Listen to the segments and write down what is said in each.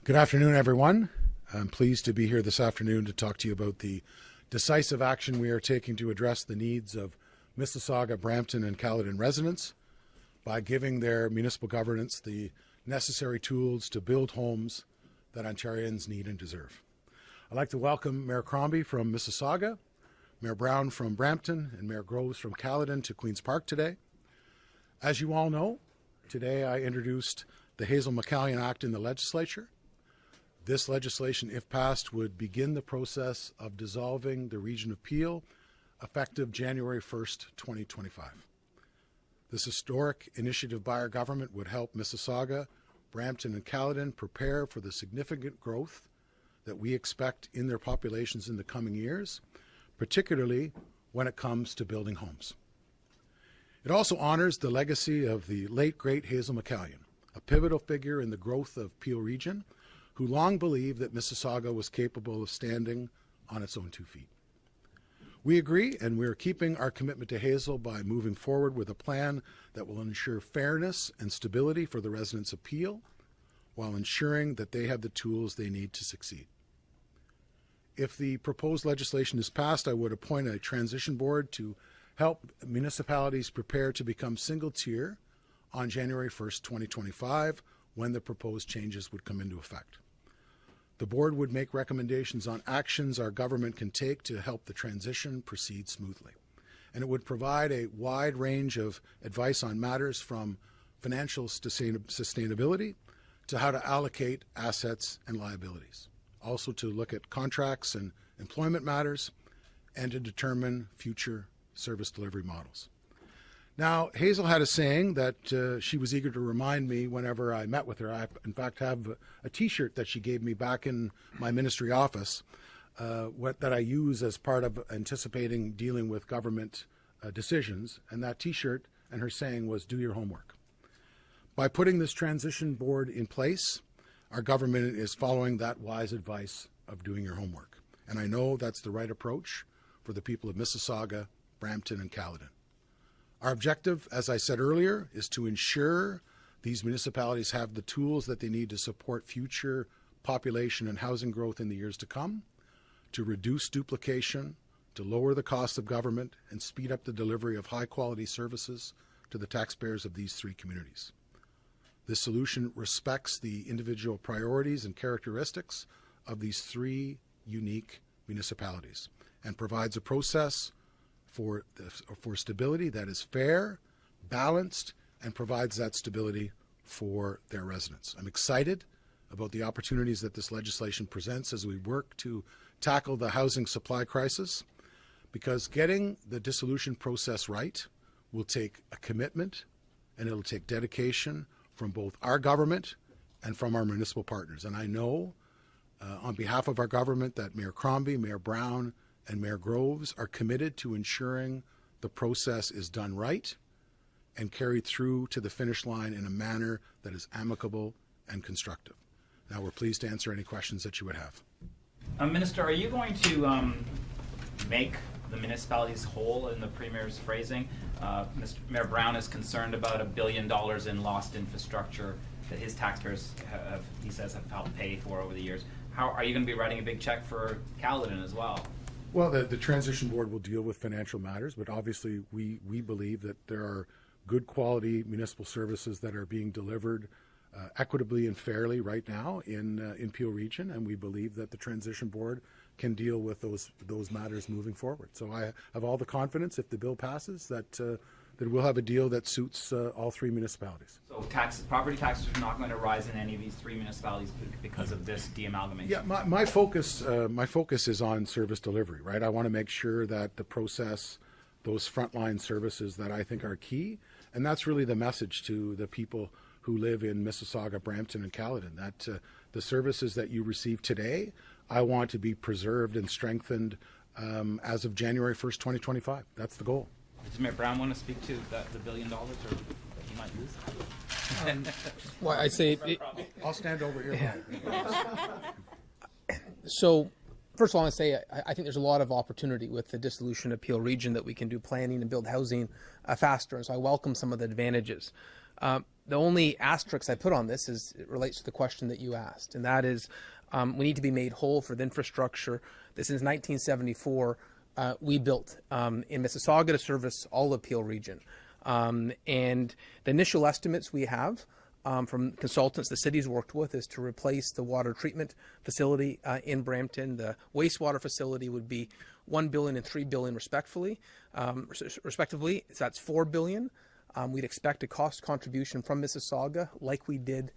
Good afternoon, everyone. I'm pleased to be here this afternoon to talk to you about the decisive action we are taking to address the needs of Mississauga, Brampton, and Caledon residents by giving their municipal governance the necessary tools to build homes that Ontarians need and deserve. I'd like to welcome Mayor Crombie from Mississauga, Mayor Brown from Brampton, and Mayor Groves from Caledon to Queen's Park today. As you all know, today I introduced the Hazel-McCallion Act in the legislature. This legislation, if passed, would begin the process of dissolving the Region of Peel effective January 1st, 2025. This historic initiative by our government would help Mississauga, Brampton, and Caledon prepare for the significant growth that we expect in their populations in the coming years, particularly when it comes to building homes. It also honors the legacy of the late, great Hazel-McCallion, a pivotal figure in the growth of Peel region, who long believed that Mississauga was capable of standing on its own 2 feet. We agree, and we are keeping our commitment to Hazel by moving forward with a plan that will ensure fairness and stability for the residents of Peel, while ensuring that they have the tools they need to succeed. If the proposed legislation is passed, I would appoint a transition board to help municipalities prepare to become single-tier on January 1st, 2025, when the proposed changes would come into effect. The board would make recommendations on actions our government can take to help the transition proceed smoothly. And it would provide a wide range of advice on matters from financial sustainability to how to allocate assets and liabilities. Also to look at contracts and employment matters and to determine future service delivery models. Now, Hazel had a saying that she was eager to remind me whenever I met with her. I, in fact, have a T-shirt that she gave me back in my ministry office that I use as part of anticipating dealing with government decisions. And that T-shirt and her saying was, "Do your homework." By putting this transition board in place, our government is following that wise advice of doing your homework. And I know that's the right approach for the people of Mississauga, Brampton, and Caledon. Our objective, as I said earlier, is to ensure these municipalities have the tools that they need to support future population and housing growth in the years to come, to reduce duplication, to lower the cost of government, and speed up the delivery of high-quality services to the taxpayers of these 3 communities. This solution respects the individual priorities and characteristics of these 3 unique municipalities and provides a process for stability that is fair, balanced, and provides that stability for their residents. I'm excited about the opportunities that this legislation presents as we work to tackle the housing supply crisis, because getting the dissolution process right will take a commitment and it'll take dedication from both our government and from our municipal partners. And I know on behalf of our government that Mayor Crombie, Mayor Brown, and Mayor Groves are committed to ensuring the process is done right and carried through to the finish line in a manner that is amicable and constructive. Now we're pleased to answer any questions that you would have. Minister, are you going to make the municipalities whole in the Premier's phrasing? Mr. Mayor Brown is concerned about $1 billion in lost infrastructure that his taxpayers have, he says, have helped pay for over the years. How are you going to be writing a big check for Caledon as well? Well, the transition board will deal with financial matters, but obviously we believe that there are good quality municipal services that are being delivered equitably and fairly right now in Peel region, and we believe that the transition board can deal with those matters moving forward. So I have all the confidence, if the bill passes, that we'll have a deal that suits all 3 municipalities. So property taxes are not going to rise in any of these 3 municipalities because of this de-amalgamation? Yeah, my focus is on service delivery, right? I want to make sure that the process, those frontline services that I think are key, and that's really the message to the people who live in Mississauga, Brampton, and Caledon, that the services that you receive today, I want to be preserved and strengthened as of January 1st, 2025. That's the goal. Does Mayor Brown want to speak to the $1 billion or that he might lose? Well, I say I'll stand over here. So, first of all, I say I think there's a lot of opportunity with the dissolution of Peel region that we can do planning and build housing faster, and so I welcome some of the advantages. The only asterisk I put on this is it relates to the question that you asked, and that is we need to be made whole for the infrastructure that since 1974 we built in Mississauga to service all of Peel region. And the initial estimates we have from consultants the city's worked with is to replace the water treatment facility in Brampton. The wastewater facility would be $1 billion and $3 billion respectively. So that's $4 billion. We'd expect a cost contribution from Mississauga like we did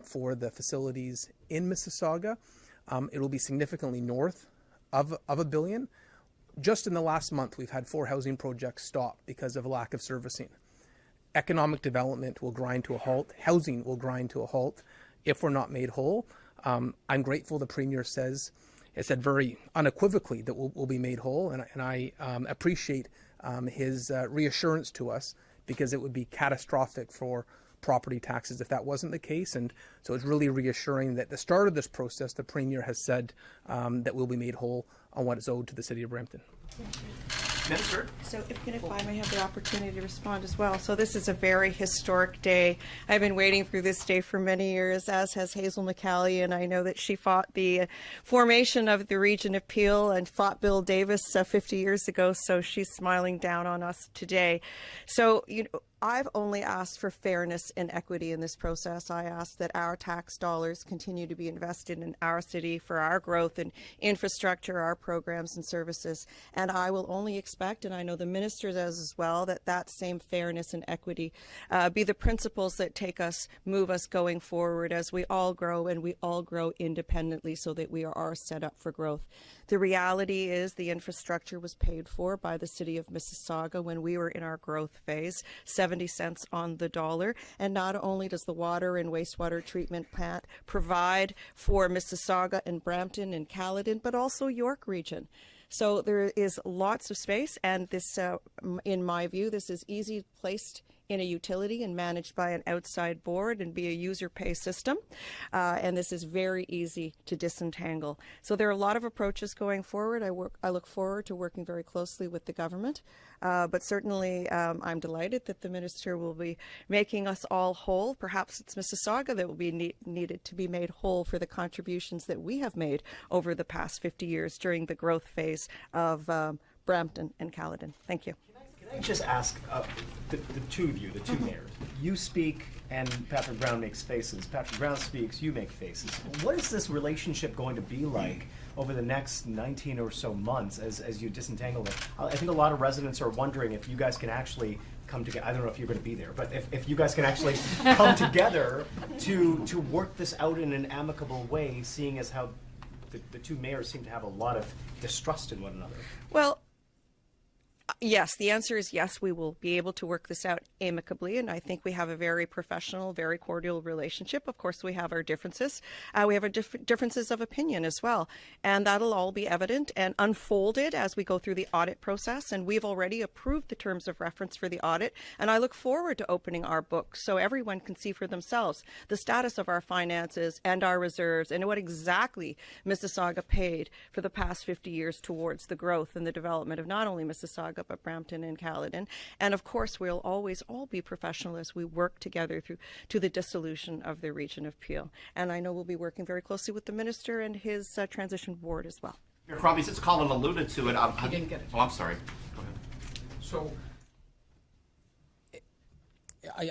for the facilities in Mississauga. It will be significantly north of $1 billion. Just in the last month, we've had 4 housing projects stop because of a lack of servicing. Economic development will grind to a halt. Housing will grind to a halt if we're not made whole. I'm grateful the Premier has said very unequivocally that we'll be made whole, and I appreciate his reassurance to us, because it would be catastrophic for property taxes if that wasn't the case. And so it's really reassuring that at the start of this process, the Premier has said that we'll be made whole on what is owed to the City of Brampton. Minister? So if I may have the opportunity to respond as well. So this is a very historic day. I've been waiting for this day for many years, as has Hazel McCallie, and I know that she fought the formation of the region of Peel and fought Bill Davis 50 years ago, so she's smiling down on us today. So, I've only asked for fairness and equity in this process. I ask that our tax dollars continue to be invested in our city for our growth and infrastructure, our programs and services. And I will only expect, and I know the minister does as well, that same fairness and equity be the principles that move us going forward as we all grow, and we all grow independently so that we are set up for growth. The reality is the infrastructure was paid for by the City of Mississauga when we were in our growth phase, 70 cents on the dollar. And not only does the water and wastewater treatment plant provide for Mississauga and Brampton and Caledon, but also York region. So there is lots of space, and this, in my view, this is easy placed in a utility and managed by an outside board and be a user pay system. And this is very easy to disentangle. So there are a lot of approaches going forward. I look forward to working very closely with the government. But certainly I'm delighted that the minister will be making us all whole. Perhaps it's Mississauga that will be needed to be made whole for the contributions that we have made over the past 50 years during the growth phase of Brampton and Caledon. Thank you. Can I just ask the two of you, the two mayors? You speak and Patrick Brown makes faces. Patrick Brown speaks, you make faces. What is this relationship going to be like over the next 19 or so months as you disentangle it? I think a lot of residents are wondering if you guys can actually come together. I don't know if you're going to be there, but if you guys can actually come together to work this out in an amicable way, seeing as how the two mayors seem to have a lot of distrust in one another. Well, yes, the answer is yes, we will be able to work this out amicably, and I think we have a very professional, very cordial relationship. Of course, we have our differences. We have our differences of opinion as well, and that'll all be evident and unfolded as we go through the audit process, and we've already approved the terms of reference for the audit, and I look forward to opening our books so everyone can see for themselves the status of our finances and our reserves and what exactly Mississauga paid for the past 50 years towards the growth and the development of not only Mississauga, but Brampton and Caledon. And of course, we'll always all be professional as we work together to the dissolution of the region of Peel. And I know we'll be working very closely with the minister and his transition board as well. Mayor Crombie, since Colin alluded to it, He didn't get it. Oh, I'm sorry. Go ahead. So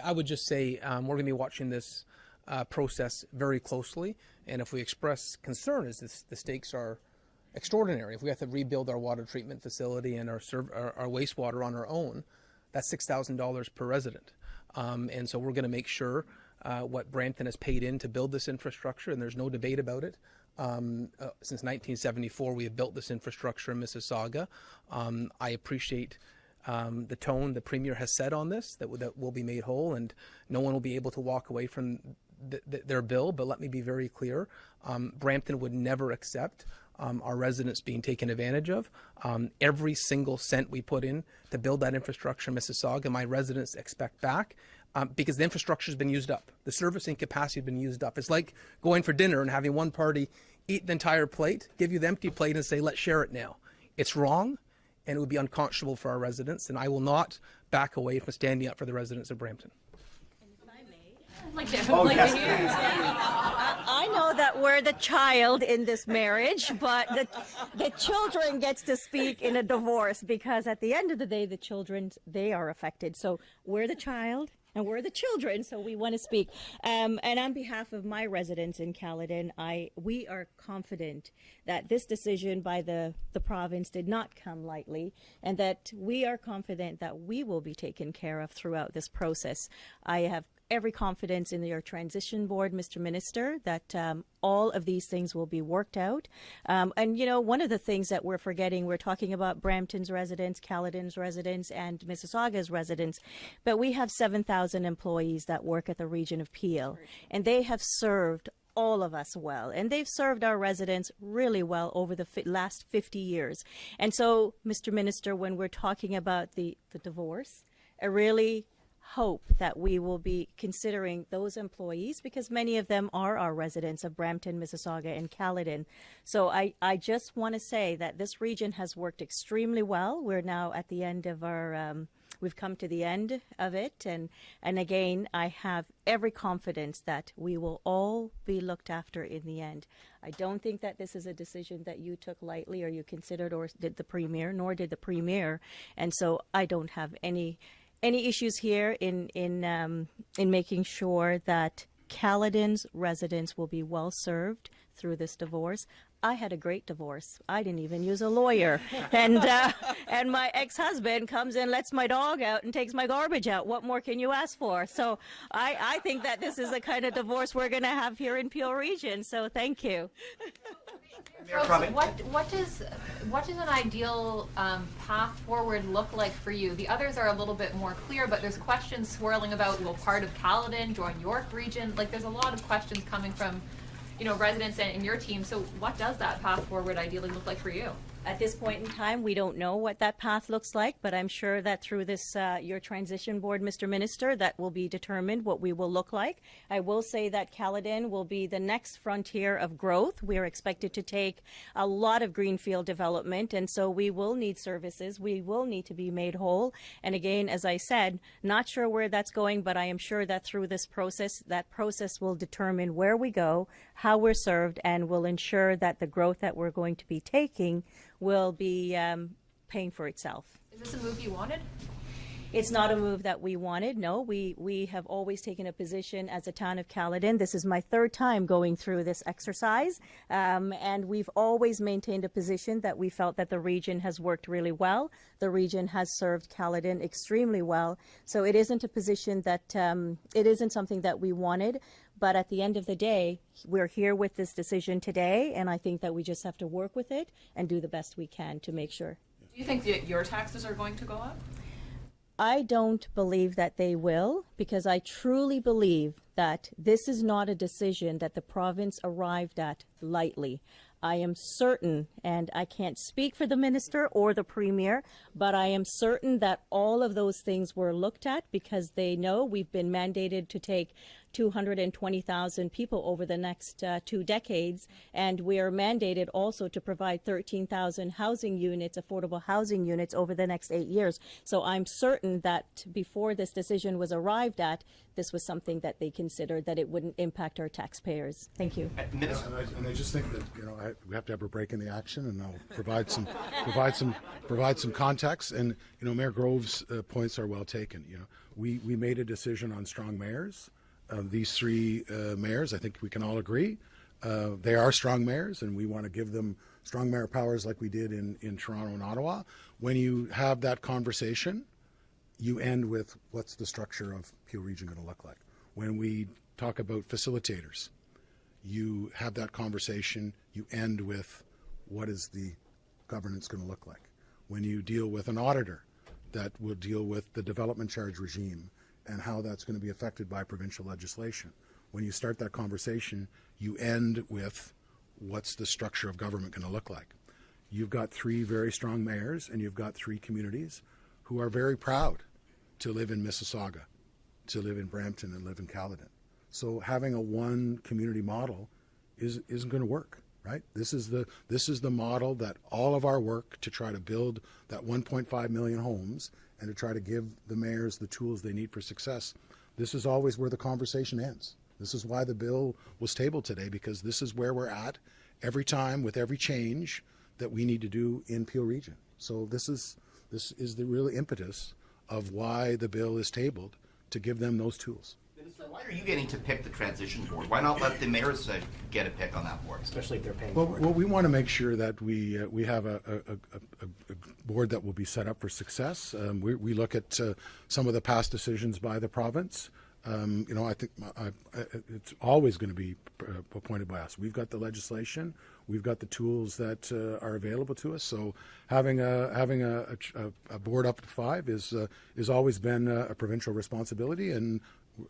I would just say we're going to be watching this process very closely. And if we express concern, as the stakes are extraordinary. If we have to rebuild our water treatment facility and our wastewater on our own, that's $6,000 per resident. And so we're going to make sure what Brampton has paid in to build this infrastructure, and there's no debate about it. Since 1974, we have built this infrastructure in Mississauga. I appreciate the tone the Premier has set on this, that will be made whole, and no one will be able to walk away from their bill. But let me be very clear. Brampton would never accept our residents being taken advantage of. Every single cent we put in to build that infrastructure in Mississauga, my residents expect back because the infrastructure has been used up. The servicing capacity has been used up. It's like going for dinner and having one party eat the entire plate, give you the empty plate and say, let's share it now. It's wrong, and it would be unconscionable for our residents, and I will not back away from standing up for the residents of Brampton. Oh, yes, please. I know that we're the child in this marriage, but the children gets to speak in a divorce because at the end of the day, the children, they are affected. So we're the child and we're the children, so we want to speak. And on behalf of my residents in Caledon, we are confident that this decision by the province did not come lightly, and that we are confident that we will be taken care of throughout this process. I have every confidence in your transition board, Mr. Minister, that all of these things will be worked out. And, you know, one of the things that we're forgetting, we're talking about Brampton's residents, Caledon's residents, and Mississauga's residents, but we have 7,000 employees that work at the region of Peel, and they have served all of us well, and they've served our residents really well over the last 50 years. And so, Mr. Minister, when we're talking about the divorce, I really hope that we will be considering those employees, because many of them are our residents of Brampton, Mississauga, and Caledon. So I just want to say that this region has worked extremely well. We're now at the end of our we've come to the end of it, and again, I have every confidence that we will all be looked after in the end. I don't think that this is a decision that you took lightly or you considered, or did the Premier, nor did the Premier, and so I don't have any issues here in making sure that Caledon's residents will be well served through this divorce. I had a great divorce. I didn't even use a lawyer, and my ex-husband comes in, lets my dog out, and takes my garbage out. What more can you ask for? So I think that this is the kind of divorce we're going to have here in Peel Region. So thank you. What does an ideal path forward look like for you? The others are a little bit more clear, but there's questions swirling about, will part of Caledon join York Region? Like, there's a lot of questions coming from, you know, residents and your team. So what does that path forward ideally look like for you? At this point in time, we don't know what that path looks like, but I'm sure that through this, your transition board, Mr. Minister, that will be determined what we will look like. I will say that Caledon will be the next frontier of growth. We are expected to take a lot of greenfield development, and so we will need services. We will need to be made whole. And again, as I said, not sure where that's going, but I am sure that through this process, that process will determine where we go, how we're served, and will ensure that the growth that we're going to be taking will be paying for itself. Is this a move you wanted? It's not a move that we wanted. No, we have always taken a position as a town of Caledon. This is my third time going through this exercise, and we've always maintained a position that we felt that the region has worked really well. The region has served Caledon extremely well. So it isn't a position that, it isn't something that we wanted. But at the end of the day, we're here with this decision today, and I think that we just have to work with it and do the best we can to make sure. Do you think that your taxes are going to go up? I don't believe that they will, because I truly believe that this is not a decision that the province arrived at lightly. I am certain, and I can't speak for the minister or the premier, but I am certain that all of those things were looked at, because they know we've been mandated to take 220,000 people over the next 2 decades, and we are mandated also to provide 13,000 housing units, affordable housing units, over the next 8 years. So I'm certain that before this decision was arrived at, this was something that they considered, that it wouldn't impact our taxpayers. Thank you. And I just think that, you know, we have to have a break in the action, and I'll provide some context. And, you know, Mayor Groves' points are well taken. You know, we made a decision on strong mayors. These 3 mayors, I think we can all agree, they are strong mayors, and we want to give them strong mayor powers like we did in Toronto and Ottawa. When you have that conversation, you end with, what's the structure of Peel Region going to look like? When we talk about facilitators, you have that conversation, you end with, what is the governance going to look like? When you deal with an auditor that will deal with the development charge regime and how that's going to be affected by provincial legislation. When you start that conversation, you end with, what's the structure of government going to look like? You've got 3 very strong mayors, and you've got 3 communities who are very proud to live in Mississauga, to live in Brampton, and live in Caledon. So having a one community model isn't going to work, right? This is the model that all of our work to try to build that 1.5 million homes and to try to give the mayors the tools they need for success. this is always where the conversation ends. This is why the bill was tabled today, because this is where we're at every time with every change that we need to do in Peel Region. So this is the real impetus of why the bill is tabled, to give them those tools. Minister, why are you getting to pick the transition board? Why not let the mayors get a pick on that board? Especially if they're paying Well, for it. well, we want to make sure that we have a board that will be set up for success. We look at some of the past decisions by the province. I think it's always going to be appointed by us. We've got the legislation, we've got the tools that are available to us. So having a board up to 5 is always been a provincial responsibility, and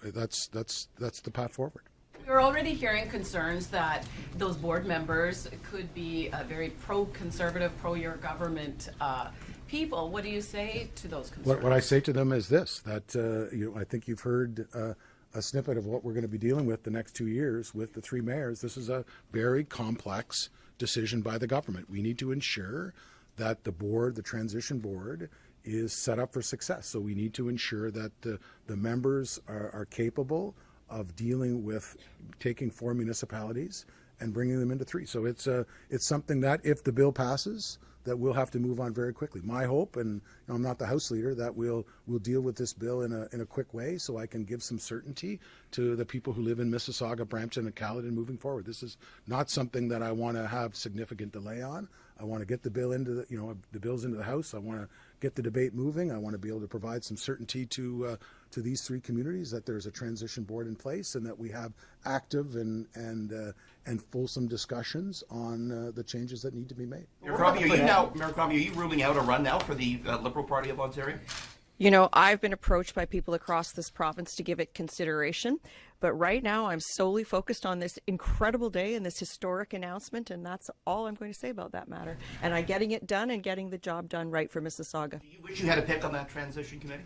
that's the path forward. We're already hearing concerns that those board members could be very pro-conservative, pro-your government people. What do you say to those concerns? What I say to them is this, that I think you've heard a snippet of what we're going to be dealing with the next 2 years with the 3 mayors. This is a very complex decision by the government. We need to ensure that the board, the transition board, is set up for success. So we need to ensure that the members are capable of dealing with taking 4 municipalities and bringing them into 3. So it's something that, if the bill passes, that we'll have to move on very quickly. My hope, and I'm not the House Leader, that we'll deal with this bill in a quick way, so I can give some certainty to the people who live in Mississauga, Brampton, and Caledon moving forward. This is not something that I want to have significant delay on. I want to get the bill into the bills into the House. I want to get the debate moving. I want to be able to provide some certainty to these 3 communities, that there's a transition board in place, and that we have active and fulsome discussions on the changes that need to be made. Mayor Crombie, are you ruling out a run now for the Liberal Party of Ontario? I've been approached by people across this province to give it consideration, but right now I'm solely focused on this incredible day and this historic announcement, and that's all I'm going to say about that matter. And I'm getting it done and getting the job done right for Mississauga. Do you wish you had a pick on that transition committee?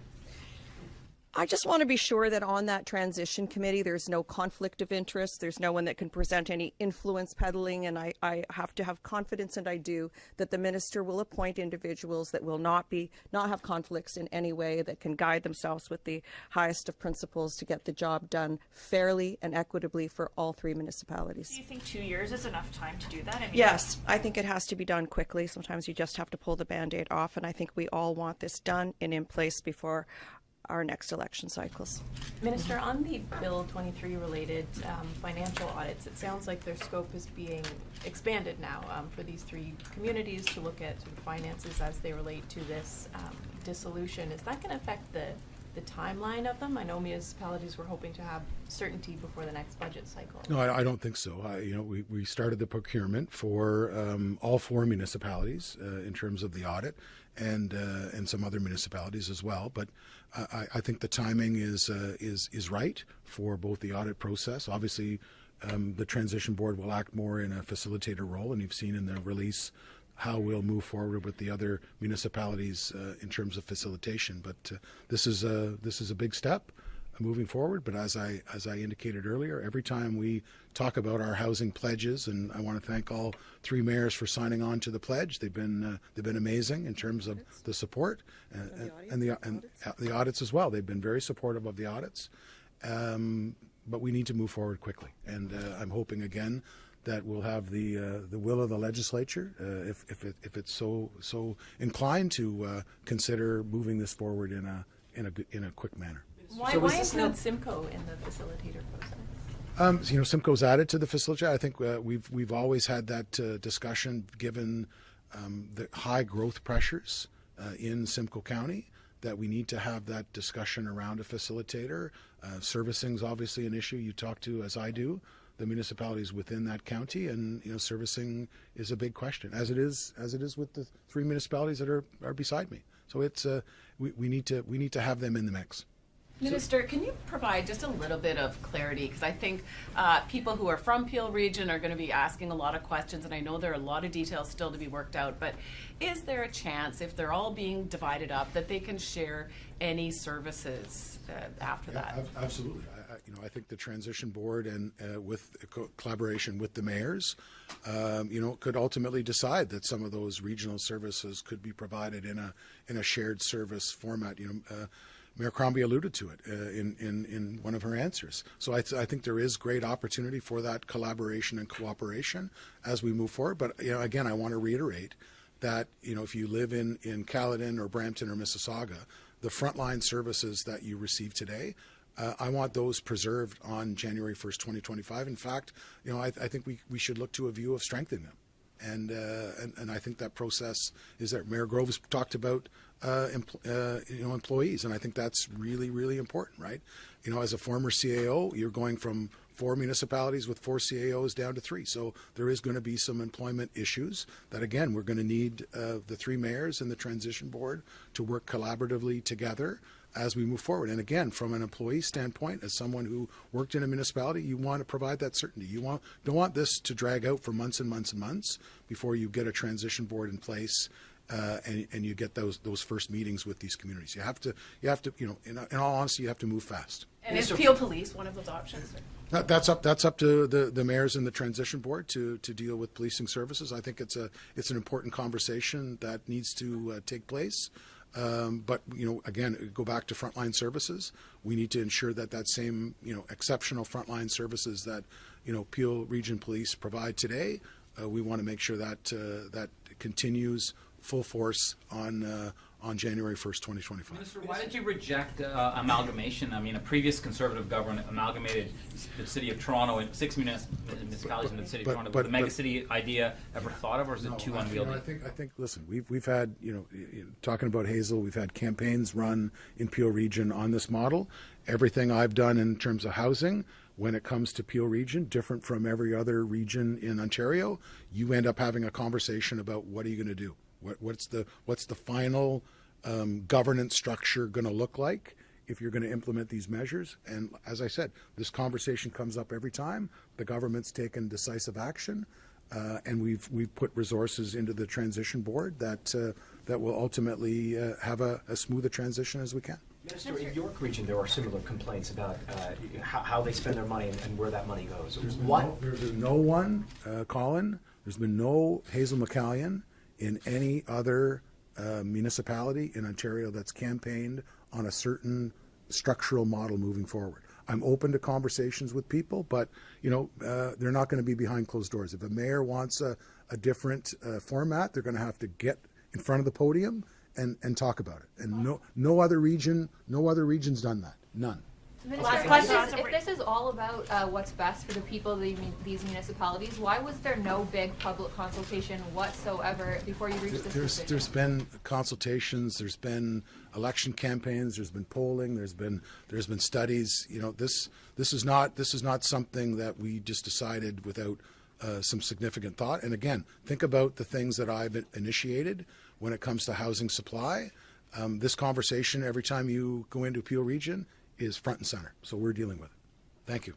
I just want to be sure that on that transition committee there's no conflict of interest, there's no one that can present any influence peddling, and I have to have confidence, and I do, that the minister will appoint individuals that will not have conflicts in any way, that can guide themselves with the highest of principles to get the job done fairly and equitably for all 3 municipalities. Do you think 2 years is enough time to do that? Yes, I think it has to be done quickly. Sometimes you just have to pull the Band-Aid off, and I think we all want this done and in place before our next election cycles. Minister, on the Bill 23 related financial audits, it sounds like their scope is being expanded now for these 3 communities to look at sort of finances as they relate to this dissolution. Is that going to affect the timeline of them? I know municipalities were hoping to have certainty before the next budget cycle. No, I don't think so. We started the procurement for all 4 municipalities in terms of the audit, and some other municipalities as well. But I think the timing is right for both the audit process. Obviously, the transition board will act more in a facilitator role, and you've seen in the release how we'll move forward with the other municipalities in terms of facilitation. But this is a big step moving forward. But as I indicated earlier, every time we talk about our housing pledges, and I want to thank all 3 mayors for signing on to the pledge. They've been amazing in terms of the support and the audits as well. They've been very supportive of the audits. But we need to move forward quickly, and I'm hoping again that we'll have the will of the legislature, if it's so inclined to consider moving this forward in a quick manner. Why include Simcoe in the facilitator process? Simcoe's added to the facilitator. I think we've always had that discussion, given the high growth pressures in Simcoe County, that we need to have that discussion around a facilitator. Servicing is obviously an issue. You talk to, as I do, the municipalities within that county, and servicing is a big question, as it is with the 3 municipalities that are beside me. So it's we need to have them in the mix. Minister, can you provide just a little bit of clarity? Because I think people who are from Peel Region are going to be asking a lot of questions, and I know there are a lot of details still to be worked out, but is there a chance, if they're all being divided up, that they can share any services after that? Absolutely. I think the transition board, and with collaboration with the mayors, could ultimately decide that some of those regional services could be provided in a shared service format. Mayor Crombie alluded to it in one of her answers. So I think there is great opportunity for that collaboration and cooperation as we move forward. But again, I want to reiterate that if you live in Caledon or Brampton or Mississauga, the frontline services that you receive today, I want those preserved on January 1st, 2025. In fact, I think we should look to a view of strengthening them. And I think that process is there. Mayor Groves talked about employees, and I think that's really, really important, right? As a former CAO, you're going from 4 municipalities with 4 CAOs down to 3. So there is going to be some employment issues that, again, we're going to need the 3 mayors and the transition board to work collaboratively together as we move forward. And again, from an employee standpoint, as someone who worked in a municipality, you want to provide that certainty. You don't want this to drag out for months and months and months before you get a transition board in place and you get those first meetings with these communities. You have to, in all honesty, you have to move fast. And is Peel Police one of those options? That's up to the mayors and the transition board to deal with policing services. I think it's an important conversation that needs to take place. But again, go back to frontline services. We need to ensure that same exceptional frontline services that Peel Region Police provide today. We want to make sure that that continues full force on January 1st, 2025. Minister, why did you reject amalgamation? I mean, a previous Conservative government amalgamated the city of Toronto and 6 municipalities in the city of Toronto. Was the megacity idea ever thought of, or is it too unwieldy? I think. Listen, we've had talking about Hazel, we've had campaigns run in Peel Region on this model. Everything I've done in terms of housing, when it comes to Peel Region, different from every other region in Ontario, you end up having a conversation about what are you going to do. What's the final governance structure going to look like if you're going to implement these measures? And as I said, this conversation comes up every time. The government's taken decisive action, and we've put resources into the transition board that will ultimately have a smoother transition as we can. Minister, in York Region, there are similar complaints about how they spend their money and where that money goes. There's been no one, Colin. There's been no Hazel McCallion in any other municipality in Ontario that's campaigned on a certain structural model moving forward. I'm open to conversations with people, but they're not going to be behind closed doors. If a mayor wants a different format, they're going to have to get in front of the podium and talk about it. And no other region's done that. None. Minister, if this is all about what's best for the people of these municipalities, why was there no big public consultation whatsoever before you reached this decision? There's been consultations, there's been election campaigns, there's been polling, there's been studies. This is not something that we just decided without some significant thought. And again, think about the things that I've initiated when it comes to housing supply. This conversation, every time you go into Peel Region, is front and center. So we're dealing with it. Thank you.